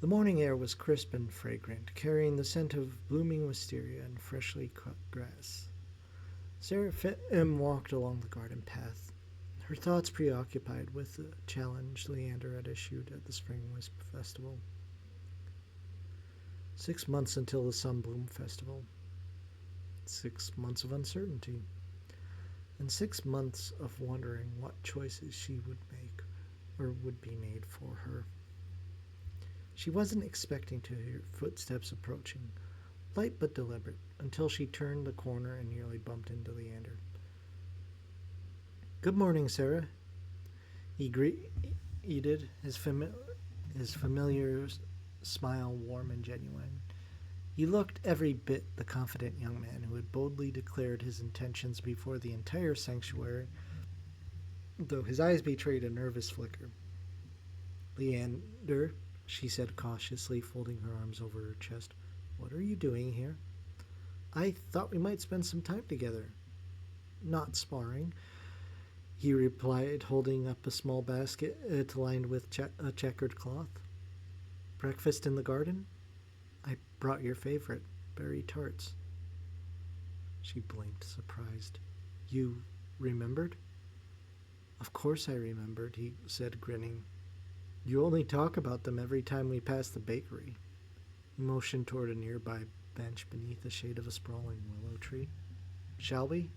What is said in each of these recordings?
The morning air was crisp and fragrant, carrying the scent of blooming wisteria and freshly cut grass. Seraphim walked along the garden path, her thoughts preoccupied with the challenge Leander had issued at the Spring Wisp Festival. 6 months until the Sunbloom Festival. 6 months of uncertainty. And 6 months of wondering what choices she would make, or would be made for her. She wasn't expecting to hear footsteps approaching, light but deliberate, until she turned the corner and nearly bumped into Leander. "Good morning, Sarah," he greeted, his familiar smile warm and genuine. He looked every bit the confident young man who had boldly declared his intentions before the entire sanctuary, though his eyes betrayed a nervous flicker. "Leander," she said cautiously, folding her arms over her chest, "what are you doing here?" "I thought we might spend some time together." "Not sparring," he replied, holding up a small basket lined with a checkered cloth. "Breakfast in the garden? I brought your favorite, berry tarts." She blinked, surprised. "You remembered?" "Of course I remembered," he said, grinning. "You only talk about them every time we pass the bakery." He motioned toward a nearby bench beneath the shade of a sprawling willow tree. "Shall we?"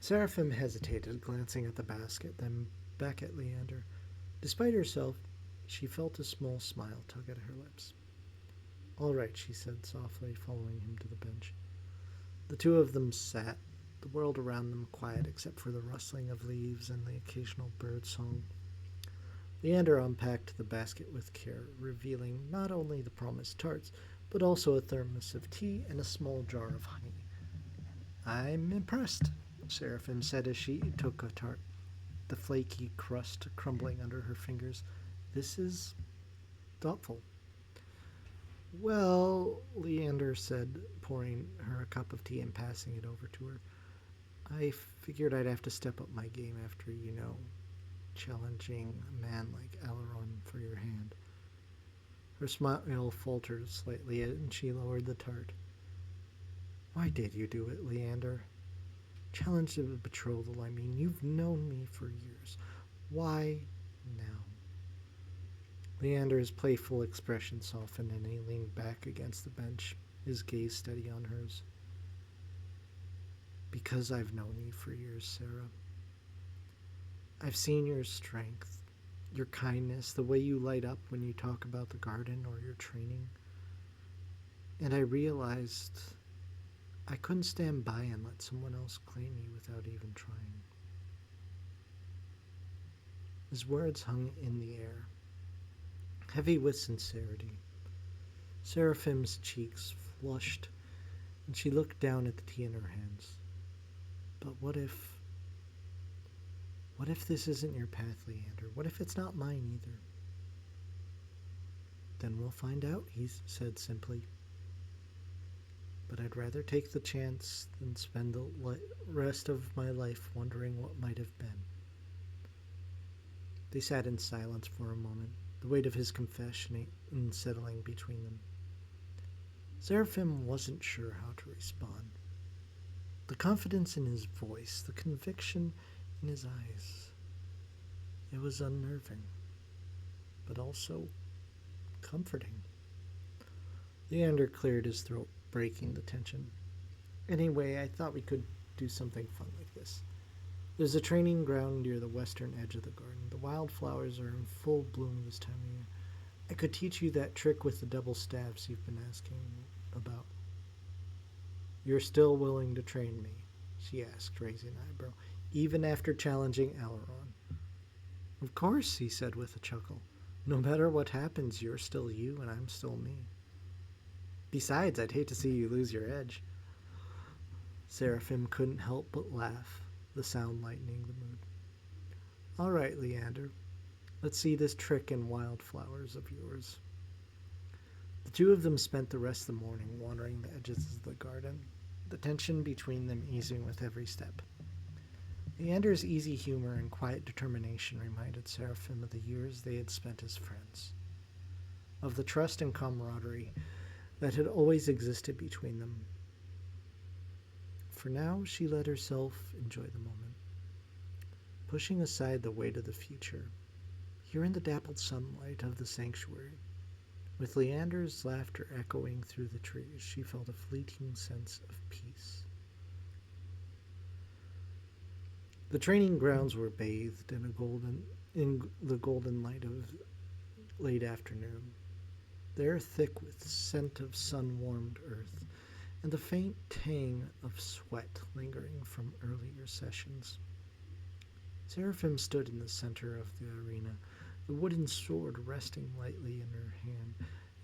Seraphim hesitated, glancing at the basket, then back at Leander. Despite herself, she felt a small smile tug at her lips. "All right," she said softly, following him to the bench. The two of them sat, the world around them quiet except for the rustling of leaves and the occasional bird song. Leander unpacked the basket with care, revealing not only the promised tarts, but also a thermos of tea and a small jar of honey. "I'm impressed," Seraphim said as she took a tart, the flaky crust crumbling under her fingers. "This is thoughtful." "Well," Leander said, pouring her a cup of tea and passing it over to her, "I figured I'd have to step up my game after, challenging a man like Alaron for your hand." Her smile faltered slightly, and she lowered the tart. "Why did you do it, Leander? Challenge the betrothal, I mean. You've known me for years. Why now?" Leander's playful expression softened, and he leaned back against the bench, his gaze steady on hers. "Because I've known you for years, Sarah. I've seen your strength, your kindness, the way you light up when you talk about the garden or your training. And I realized I couldn't stand by and let someone else claim you without even trying." His words hung in the air, heavy with sincerity. Seraphim's cheeks flushed, and she looked down at the tea in her hands. "But what if this isn't your path, Leander? What if it's not mine either?" "Then we'll find out," he said simply. "But I'd rather take the chance than spend the rest of my life wondering what might have been." They sat in silence for a moment, the weight of his confession unsettling between them. Seraphim wasn't sure how to respond. The confidence in his voice, the conviction in his eyes. It was unnerving, but also comforting. Leander cleared his throat, breaking the tension. "Anyway, I thought we could do something fun like this. There's a training ground near the western edge of the garden. The wildflowers are in full bloom this time of year. I could teach you that trick with the double staves you've been asking about." "You're still willing to train me?" she asked, raising an eyebrow, "even after challenging Alaron?" "Of course," he said with a chuckle. "No matter what happens, you're still you and I'm still me. Besides, I'd hate to see you lose your edge." Seraphim couldn't help but laugh, the sound lightening the mood. "All right, Leander. Let's see this trick in wildflowers of yours." The two of them spent the rest of the morning wandering the edges of the garden, the tension between them easing with every step. Leander's easy humor and quiet determination reminded Seraphim of the years they had spent as friends. of the trust and camaraderie that had always existed between them. For now, she let herself enjoy the moment, pushing aside the weight of the future. Here in the dappled sunlight of the sanctuary, with Leander's laughter echoing through the trees, she felt a fleeting sense of peace. The training grounds were bathed in the golden light of late afternoon. The air thick with scent of sun-warmed earth, and the faint tang of sweat lingering from earlier sessions. Seraphim stood in the center of the arena, the wooden sword resting lightly in her hand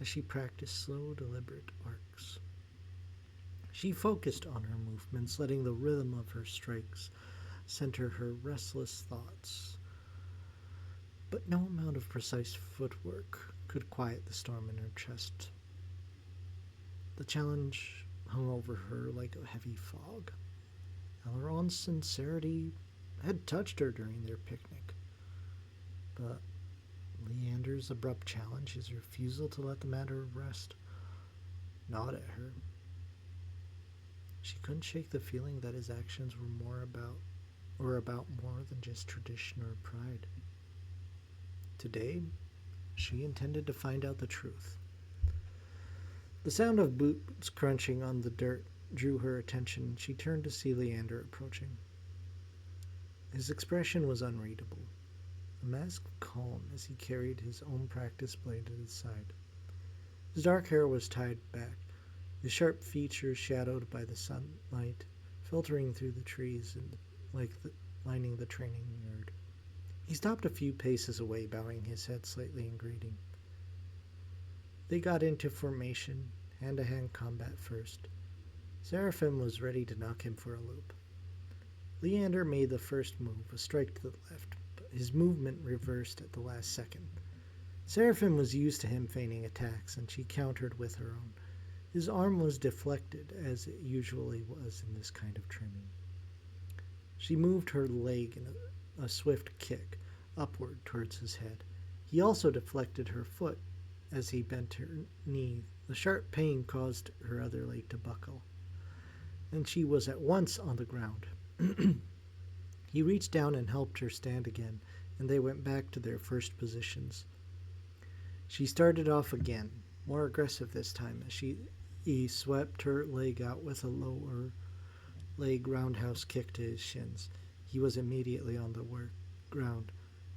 as she practiced slow, deliberate arcs. She focused on her movements, letting the rhythm of her strikes center her restless thoughts. But no amount of precise footwork could quiet the storm in her chest. The challenge hung over her like a heavy fog. Elrond's sincerity had touched her during their picnic, but Leander's abrupt challenge, his refusal to let the matter rest, gnawed at her. She couldn't shake the feeling that his actions were about more than just tradition or pride. Today, she intended to find out the truth. The sound of boots crunching on the dirt drew her attention, and she turned to see Leander approaching. His expression was unreadable, a mask of calm as he carried his own practice blade at his side. His dark hair was tied back, his sharp features shadowed by the sunlight filtering through the trees and lining the training yard. He stopped a few paces away, bowing his head slightly in greeting. They got into formation, hand-to-hand combat first. Seraphim was ready to knock him for a loop. Leander made the first move, a strike to the left, but his movement reversed at the last second. Seraphim was used to him feigning attacks, and she countered with her own. His arm was deflected, as it usually was in this kind of training. She moved her leg in a swift kick upward towards his head. He also deflected her foot as he bent her knee. The sharp pain caused her other leg to buckle, and she was at once on the ground. He reached down and helped her stand again, and they went back to their first positions. She started off again, more aggressive this time, as he swept her leg out with a lower leg roundhouse kick to his shins. He was immediately on the ground.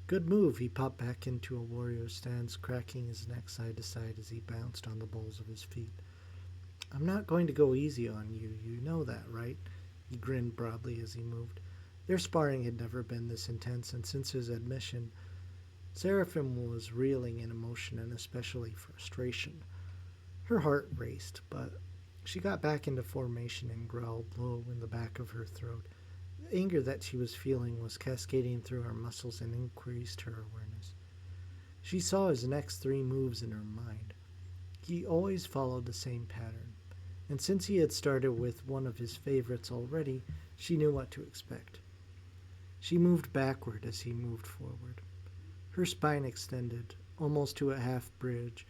Good move, he popped back into a warrior stance, cracking his neck side to side as he bounced on the balls of his feet. I'm not going to go easy on you, you know that, right? He grinned broadly as he moved. Their sparring had never been this intense, and since his admission, Seraphim was reeling in emotion and especially frustration. Her heart raced, but she got back into formation and growled low in the back of her throat. The anger that she was feeling was cascading through her muscles and increased her awareness. She saw his next three moves in her mind. He always followed the same pattern, and since he had started with one of his favorites already, she knew what to expect. She moved backward as he moved forward. Her spine extended, almost to a half-bridge,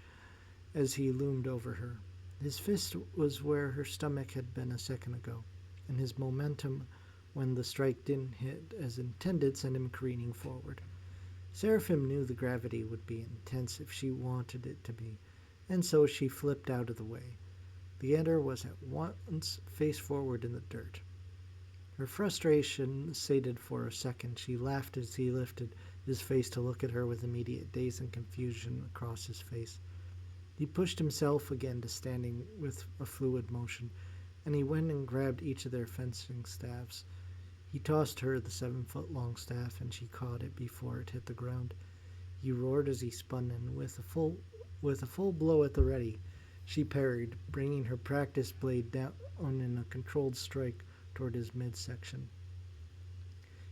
as he loomed over her. His fist was where her stomach had been a second ago, and his momentum, when the strike didn't hit as intended, sent him careening forward. Seraphim knew the gravity would be intense if she wanted it to be, and so she flipped out of the way. Leander was at once face forward in the dirt. Her frustration sated for a second. She laughed as he lifted his face to look at her with immediate daze and confusion across his face. He pushed himself again to standing with a fluid motion, and he went and grabbed each of their fencing staffs. He tossed her the 7-foot-long staff, and she caught it before it hit the ground. He roared as he spun, and with a full blow at the ready, she parried, bringing her practice blade down in a controlled strike toward his midsection.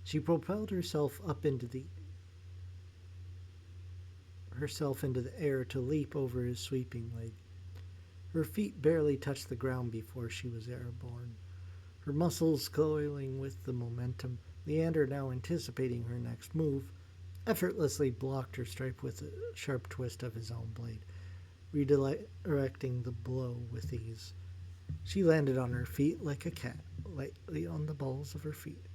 She propelled herself into the air to leap over his sweeping leg. Her feet barely touched the ground before she was airborne. Her muscles coiling with the momentum, Leander, now anticipating her next move, effortlessly blocked her strike with a sharp twist of his own blade. redirecting the blow with ease. She landed on her feet like a cat, lightly on the balls of her feet.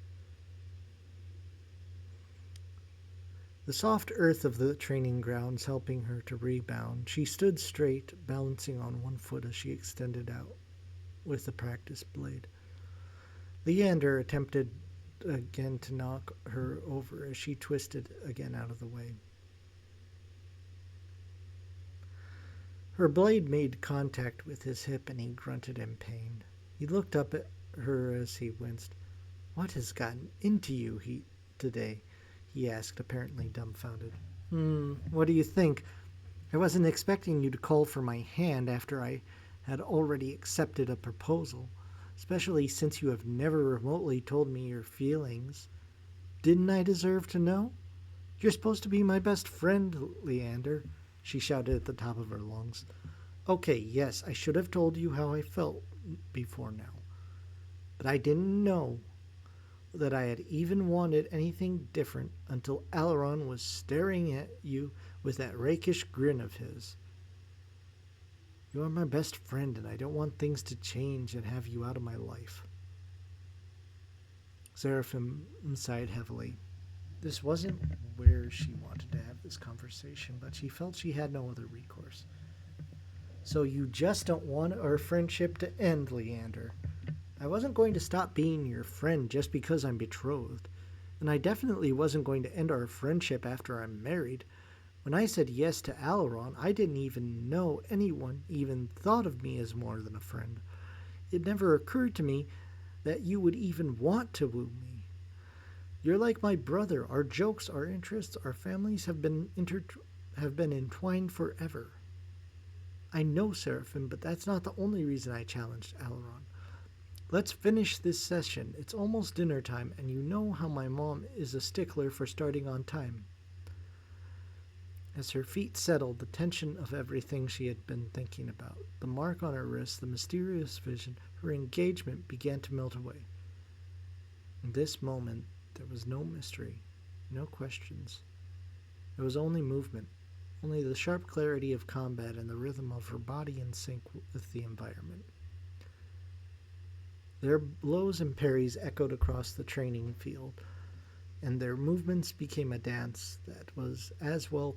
The soft earth of the training grounds helping her to rebound, she stood straight, balancing on one foot as she extended out with the practice blade. Leander attempted again to knock her over as she twisted again out of the way. Her blade made contact with his hip and he grunted in pain. He looked up at her as he winced. "What has gotten into you today?" he asked, apparently dumbfounded. What do you think? I wasn't expecting you to call for my hand after I had already accepted a proposal, especially since you have never remotely told me your feelings. Didn't I deserve to know? You're supposed to be my best friend, Leander, she shouted at the top of her lungs. Okay, yes, I should have told you how I felt before now. But I didn't know that I had even wanted anything different until Aileron was staring at you with that rakish grin of his. You are my best friend, and I don't want things to change and have you out of my life. Seraphim sighed heavily. This wasn't where she wanted to have this conversation, but she felt she had no other recourse. So you just don't want our friendship to end, Leander. I wasn't going to stop being your friend just because I'm betrothed, and I definitely wasn't going to end our friendship after I'm married. When I said yes to Aileron, I didn't even know anyone even thought of me as more than a friend. It never occurred to me that you would even want to woo me. You're like my brother. Our jokes, our interests, our families have been entwined forever. I know, Seraphim, but that's not the only reason I challenged Aileron. Let's finish this session. It's almost dinner time, and you know how my mom is a stickler for starting on time. As her feet settled, the tension of everything she had been thinking about, the mark on her wrist, the mysterious vision, her engagement began to melt away. In this moment, there was no mystery, no questions. There was only movement, only the sharp clarity of combat and the rhythm of her body in sync with the environment. Their blows and parries echoed across the training field, and their movements became a dance that was as well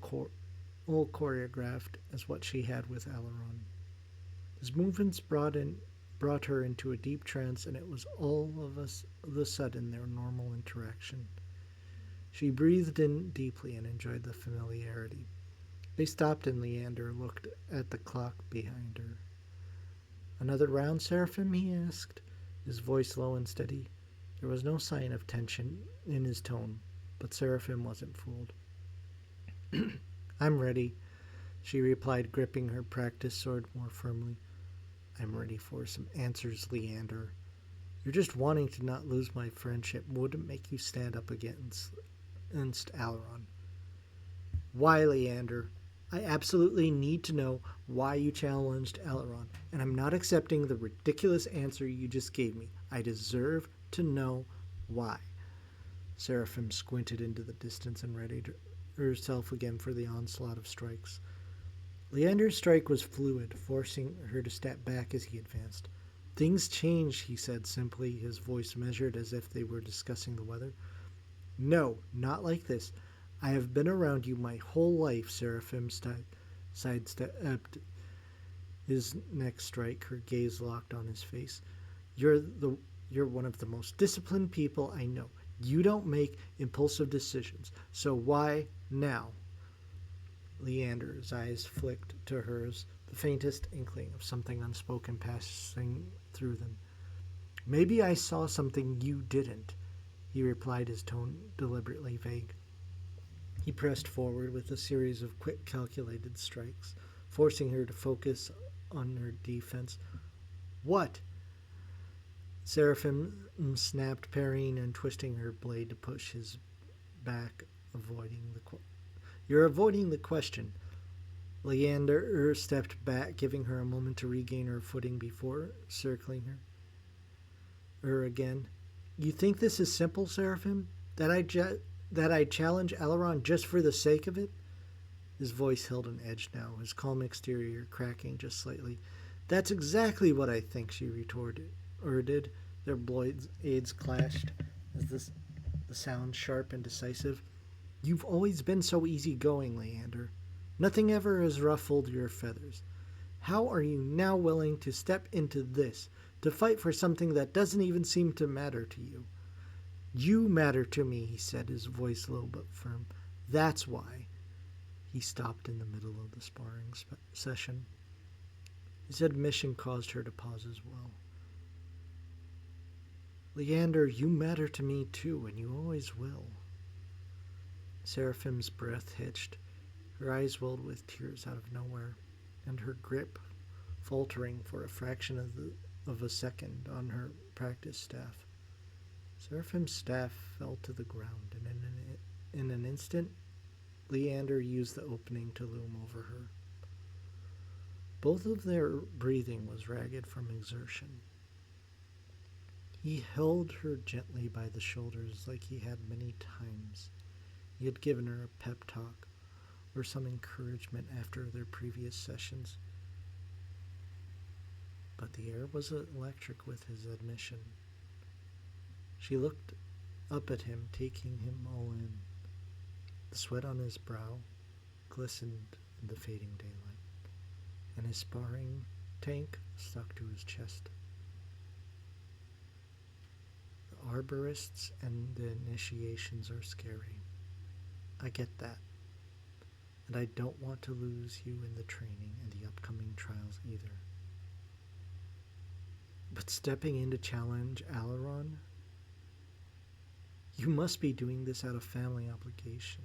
choreographed as what she had with Aileron. His movements brought her into a deep trance, and it was all of a sudden their normal interaction. She breathed in deeply and enjoyed the familiarity. They stopped, and Leander looked at the clock behind her. Another round, Seraphim? He asked, his voice low and steady. There was no sign of tension in his tone, but Seraphim wasn't fooled. I'm ready, she replied, gripping her practice sword more firmly. I'm ready for some answers, Leander. You're just wanting to not lose my friendship wouldn't make you stand up against Aileron. Why, Leander? I absolutely need to know why you challenged Aileron, and I'm not accepting the ridiculous answer you just gave me. I deserve to know why. Seraphim squinted into the distance and readied herself again for the onslaught of strikes. Leander's strike was fluid, forcing her to step back as he advanced. Things change, he said simply, his voice measured as if they were discussing the weather. No, not like this. I have been around you my whole life, Seraphim sidestepped his next strike, her gaze locked on his face. You're one of the most disciplined people I know. You don't make impulsive decisions. So why now? Leander's eyes flicked to hers, the faintest inkling of something unspoken passing through them. Maybe I saw something you didn't, he replied, his tone deliberately vague. He pressed forward with a series of quick, calculated strikes, forcing her to focus on her defense. What? Seraphim snapped, parrying and twisting her blade to push his back, You're avoiding the question. Leander stepped back, giving her a moment to regain her footing before circling her again. You think this is simple, Seraphim? That I challenge Aileron just for the sake of it? His voice held an edge now, his calm exterior cracking just slightly. That's exactly what I think, she retorted. Or did. Their blades clashed as the sound sharp and decisive. You've always been so easygoing, Leander. Nothing ever has ruffled your feathers. How are you now willing to step into this, to fight for something that doesn't even seem to matter to you? You matter to me, he said, his voice low but firm. That's why. He stopped in the middle of the sparring session. His admission caused her to pause as well. Leander, you matter to me too, and you always will. Seraphim's breath hitched. Her eyes welled with tears out of nowhere, and her grip faltering for a fraction of a second on her practice staff. Seraphim's staff fell to the ground, and in an instant, Leander used the opening to loom over her. Both of their breathing was ragged from exertion. He held her gently by the shoulders like he had many times. He had given her a pep talk or some encouragement after their previous sessions. But the air was electric with his admission. She looked up at him, taking him all in. The sweat on his brow glistened in the fading daylight, and his sparring tank stuck to his chest. The arborists and the initiations are scary. I get that. And I don't want to lose you in the training and the upcoming trials either. But stepping in to challenge Alaron? You must be doing this out of family obligation.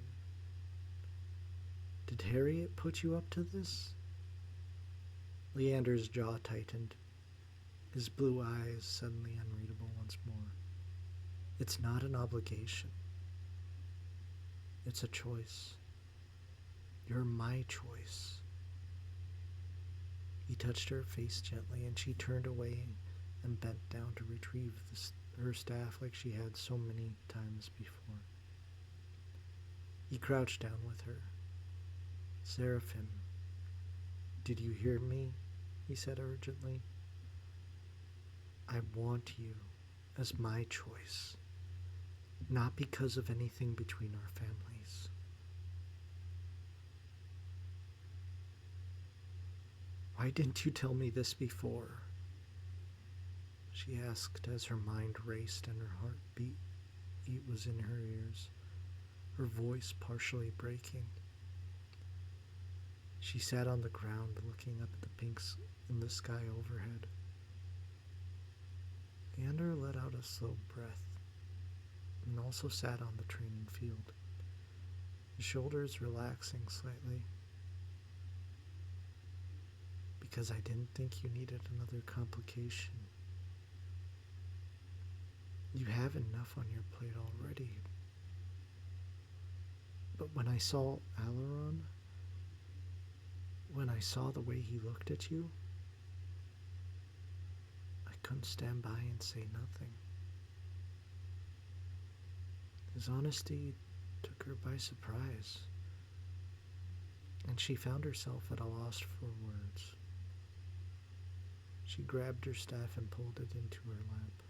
Did Harriet put you up to this? Leander's jaw tightened, his blue eyes suddenly unreadable once more. It's not an obligation. It's a choice. You're my choice. He touched her face gently, and she turned away and bent down to retrieve her staff like she had so many times before. He crouched down with her. Seraphim, did you hear me? He said urgently. I want you as my choice, not because of anything between our families. Why didn't you tell me this before? She asked as her mind raced and her heartbeat was in her ears, her voice partially breaking. She sat on the ground looking up at the pinks in the sky overhead. Leander let out a slow breath and also sat on the training field, his shoulders relaxing slightly. Because I didn't think you needed another complication. You have enough on your plate already. But when I saw Alaron, when I saw the way he looked at you, I couldn't stand by and say nothing. His honesty took her by surprise, and she found herself at a loss for words. She grabbed her staff and pulled it into her lap.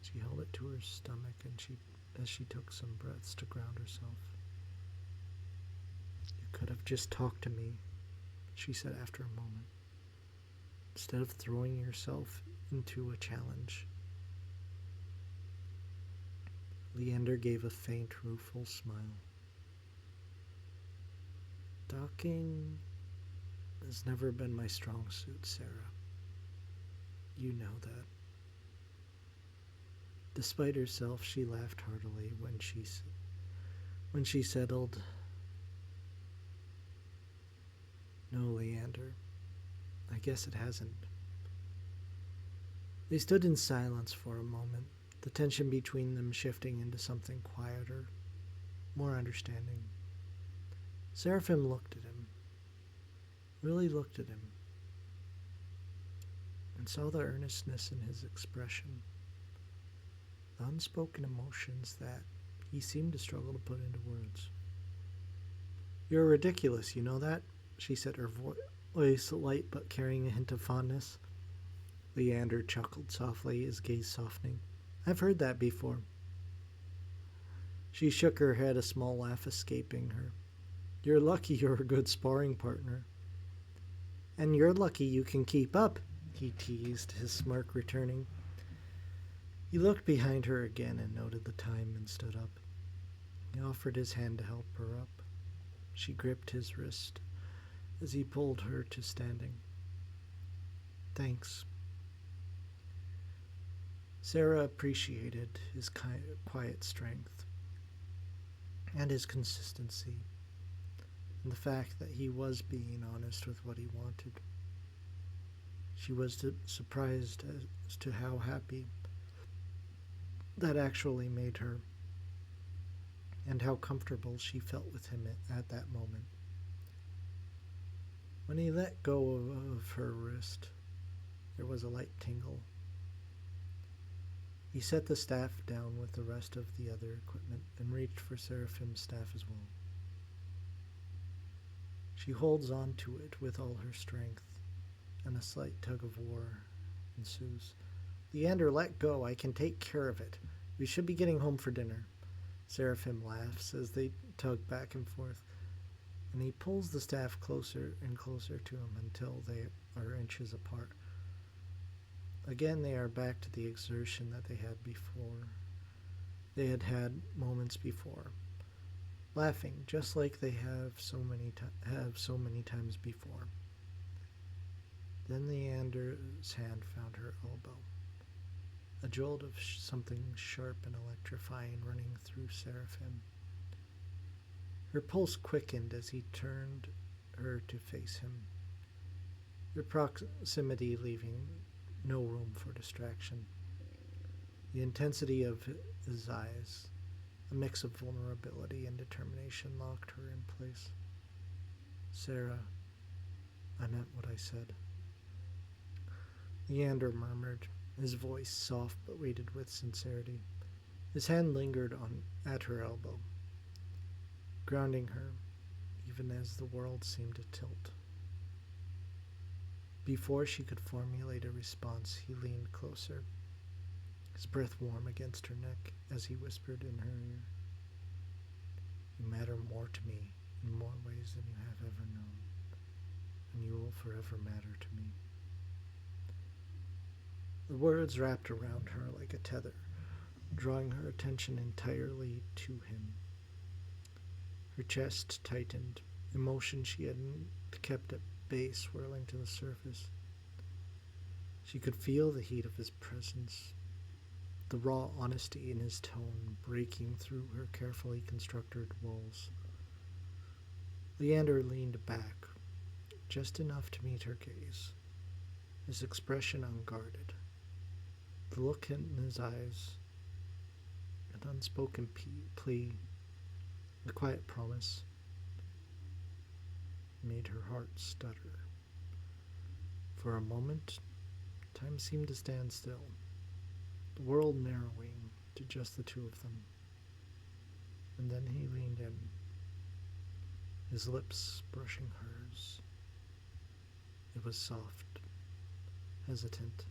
She held it to her stomach as she took some breaths to ground herself. You could have just talked to me, she said after a moment, instead of throwing yourself into a challenge. Leander gave a faint, rueful smile. Talking has never been my strong suit, Sarah. You know that. Despite herself, she laughed heartily when she settled. No, Leander, I guess it hasn't. They stood in silence for a moment, the tension between them shifting into something quieter, more understanding. Seraphim looked at him, really looked at him, and saw the earnestness in his expression, the unspoken emotions that he seemed to struggle to put into words. You're ridiculous, you know that? She said, her voice light but carrying a hint of fondness. Leander chuckled softly, his gaze softening. I've heard that before. She shook her head, a small laugh escaping her. You're lucky you're a good sparring partner. And you're lucky you can keep up, he teased, his smirk returning. He looked behind her again and noted the time and stood up. He offered his hand to help her up. She gripped his wrist as he pulled her to standing. Thanks. Sarah appreciated his quiet strength and his consistency, and the fact that he was being honest with what he wanted. She was surprised as to how happy that actually made her, and how comfortable she felt with him at that moment. When he let go of her wrist, there was a light tingle. He set the staff down with the rest of the other equipment and reached for Seraphim's staff as well. She holds on to it with all her strength, and a slight tug of war ensues. Leander, let go. I can take care of it. We should be getting home for dinner. Seraphim laughs as they tug back and forth, and he pulls the staff closer and closer to him until they are inches apart. Again, they are back to the exertion that they had before. They had had moments before, laughing just like they have so many times before. Then Leander's hand found her elbow. A jolt of something sharp and electrifying running through Seraphim. Her pulse quickened as he turned her to face him, their proximity leaving no room for distraction. The intensity of his eyes, a mix of vulnerability and determination, locked her in place. Sarah, I meant what I said. Leander murmured, his voice soft but weighted with sincerity. His hand lingered at her elbow, grounding her, even as the world seemed to tilt. Before she could formulate a response, he leaned closer, his breath warm against her neck as he whispered in her ear, You matter more to me in more ways than you have ever known, and you will forever matter to me. The words wrapped around her like a tether, drawing her attention entirely to him. Her chest tightened, emotion she had kept at bay swirling to the surface. She could feel the heat of his presence, the raw honesty in his tone breaking through her carefully constructed walls. Leander leaned back, just enough to meet her gaze, his expression unguarded. The look in his eyes, an unspoken plea, a quiet promise, made her heart stutter. For a moment, time seemed to stand still, the world narrowing to just the two of them. And then he leaned in, his lips brushing hers. It was soft, hesitant,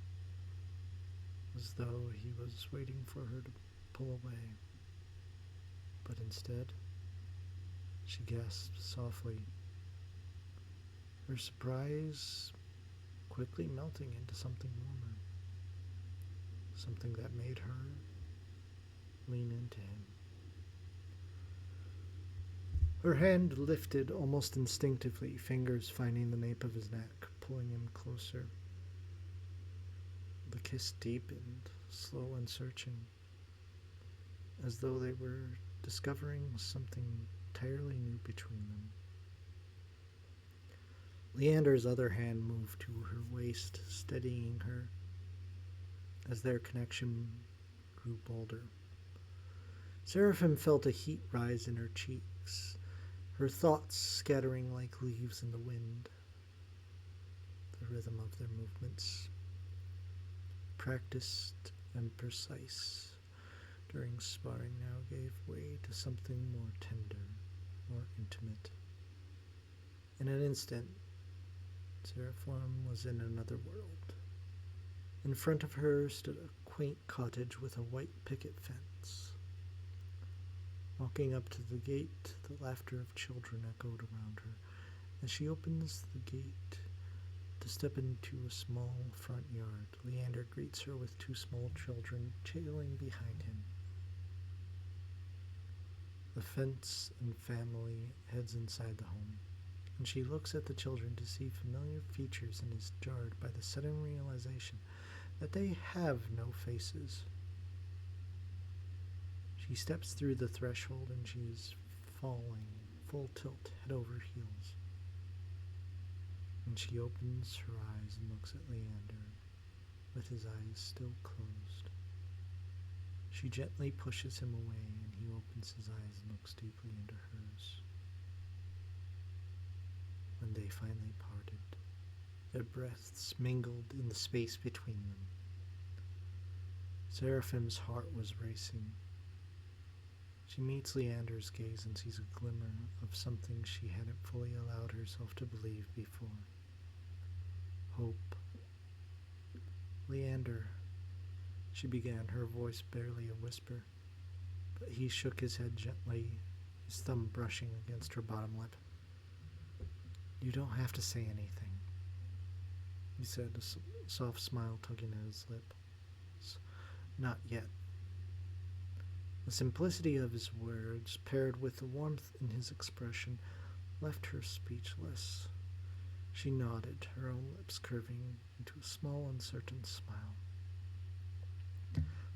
as though he was waiting for her to pull away. But instead, she gasped softly, her surprise quickly melting into something warmer, something that made her lean into him. Her hand lifted almost instinctively, fingers finding the nape of his neck, pulling him closer. The kiss deepened, slow and searching, as though they were discovering something entirely new between them. Leander's other hand moved to her waist, steadying her as their connection grew bolder. Seraphim felt a heat rise in her cheeks, her thoughts scattering like leaves in the wind. The rhythm of their movements, practiced and precise during sparring, now gave way to something more tender, more intimate. In an instant, Seraphim was in another world. In front of her stood a quaint cottage with a white picket fence. Walking up to the gate, the laughter of children echoed around her. As she opens the gate to step into a small front yard, Leander greets her with two small children trailing behind him. The fence and family heads inside the home, and she looks at the children to see familiar features and is jarred by the sudden realization that they have no faces. She steps through the threshold and she is falling full tilt, head over heels. And she opens her eyes and looks at Leander, with his eyes still closed. She gently pushes him away, and he opens his eyes and looks deeply into hers. When they finally parted, their breaths mingled in the space between them. Seraphim's heart was racing. She meets Leander's gaze and sees a glimmer of something she hadn't fully allowed herself to believe before. Hope. Leander, she began, her voice barely a whisper, but he shook his head gently, his thumb brushing against her bottom lip. You don't have to say anything, he said, a soft smile tugging at his lip. Not yet. The simplicity of his words, paired with the warmth in his expression, left her speechless. She nodded, her own lips curving into a small, uncertain smile.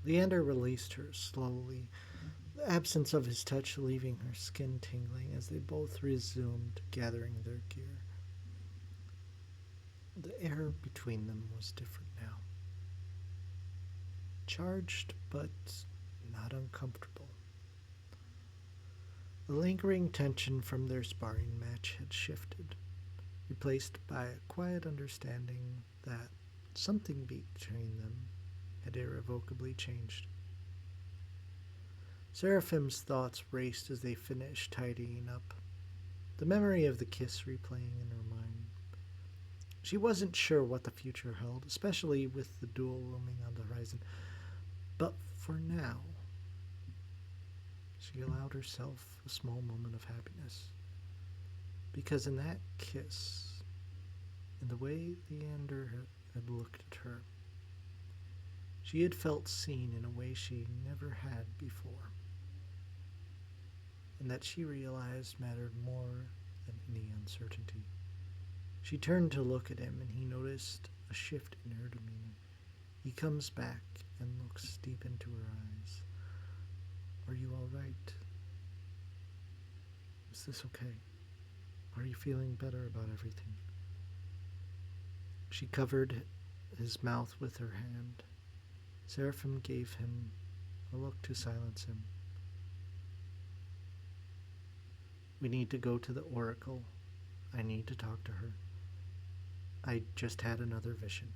Leander released her slowly, the absence of his touch leaving her skin tingling as they both resumed gathering their gear. The air between them was different now. Charged, but not uncomfortable. The lingering tension from their sparring match had shifted, replaced by a quiet understanding that something between them had irrevocably changed. Seraphim's thoughts raced as they finished tidying up, the memory of the kiss replaying in her mind. She wasn't sure what the future held, especially with the duel looming on the horizon, but for now, she allowed herself a small moment of happiness. Because in that kiss, in the way Leander had looked at her, she had felt seen in a way she never had before, and that she realized mattered more than any uncertainty. She turned to look at him, and he noticed a shift in her demeanor. He comes back and looks deep into her eyes. Are you all right? Is this okay? Are you feeling better about everything? She covered his mouth with her hand. Seraphim gave him a look to silence him. We need to go to the oracle. I need to talk to her. I just had another vision.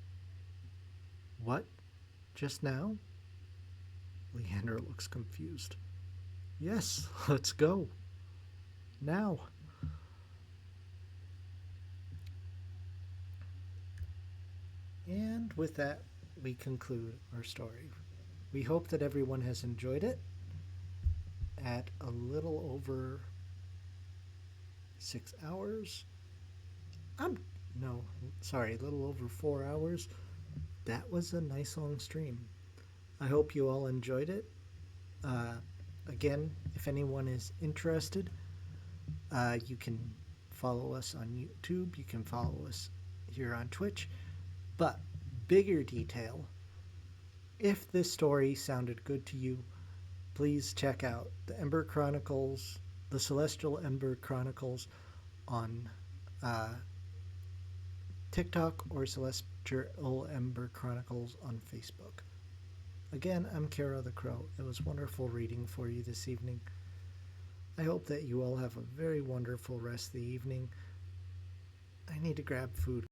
What? Just now? Leander looks confused. Yes, let's go. Now. And with that, we conclude our story. We hope that everyone has enjoyed it. At a little over 6 hours. A little over 4 hours. That was a nice long stream. I hope you all enjoyed it. Again, if anyone is interested, you can follow us on YouTube. You can follow us here on Twitch. But bigger detail, if this story sounded good to you, please check out the Ember Chronicles, the Celestial Ember Chronicles on TikTok or Celestial Ember Chronicles on Facebook. Again, I'm Kara the Crow. It was wonderful reading for you this evening. I hope that you all have a very wonderful rest of the evening. I need to grab food.